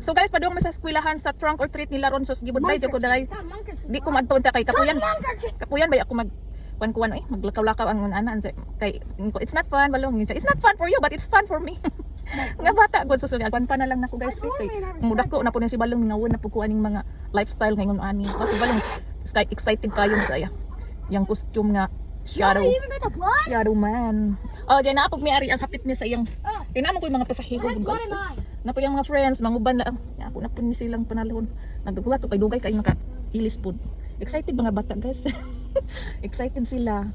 So guys, padung mo sa eskwelahan sa trunk or treat nila ron sus gibon dai ko dai. Di ko madto ta kay kapuyan. Kapuyan bay ako mag kuan maglakaw-lakaw ang anan kay it's not fun balong it's not fun for you but it's fun for me. Nga bata god susunod kwanta na lang nako guys kay mudak ko na po ni si balong ngawon na pugkuan ning mga lifestyle ngayon ani. Kasi balong excited kayo sa iya. Yang costume nga Shadow man. Oh, diyan na pag may-ari ang hapit niya sa iyang. Kinamo ko yung mga pasahero guys. Na po yung mga friends, manguban lang. Ako na po ni silang panalon. Nagdugulat ko kay dugay kay naka-ilis pod. Excited mga bata guys. Excited sila.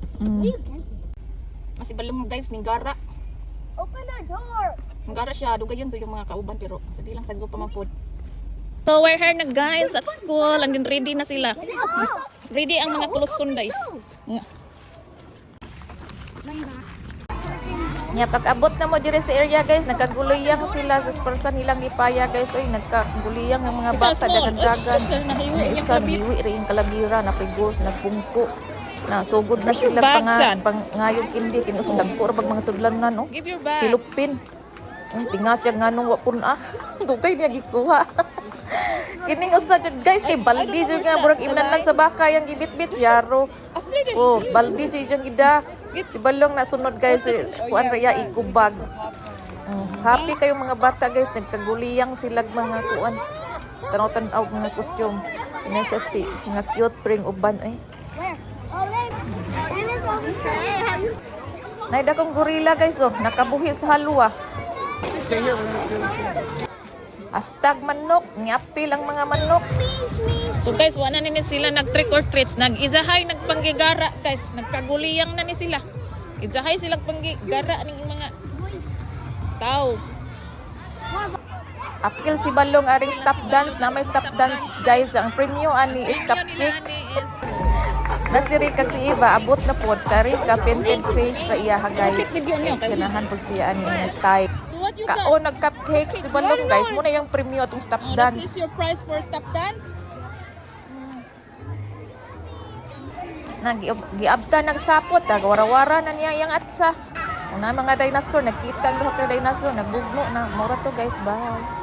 Kasi balong guys ning gara. Open the door. Ning gara siya dugay yun to yung mga kauban pero sabi lang sa zo pa man pod. So we're here na guys at school and then ready na sila. Ready ang mga kluson guys. Nya pag abot na mo dire sa area guys, nagkaguliyang sila sa person nilang gipaya guys. Oy, nagkaguliyang ng mga bata dagan-dagan. Isa hiwi rin yung kalabira na pigos, nagpungko. Na sugod na sila pangayong kindi kini usog nagpuro pag mga sudlanan oh. Silupin. Tingas yang nganong wa pun Dugay niya gikuha. Kining usa jud guys kay baldi jud nga burag imnan lang sa baka yang gibit-bit yaro. Oh, baldi jud yang gida. Si balong na sunod guys kuan raya ikubag. Happy kayo mga bata guys nagkaguliyang silag mga kuan. Tanaw-tanaw mga costume. Ina siya si mga cute pring uban ay. Naida kong gorilla guys oh nakabuhi sa halwa. Astag manok, ngapil ang mga manok. So guys, wala na ni sila nag trick or treats, nag-izahay, nagpanggigara guys, nagkaguliyang na ni sila. Izahay silang panggigara ning mga tao. Apil si balong aring stop dance na may stop dance guys, ang premium ani is cupcake. Nasiri kag si Iba abot na pod kari ka painted face sa iya guys. Ganahan po siya ani style. Kao nag-cupcake si balong guys, muna yung premium atong stop dance. This is your price for stop dance? Giabta nagsapot wara-wara na niya yang atsa. Una mga dinosaur nakita ang duha ka dinosaur nagbugno na mura to guys, bye.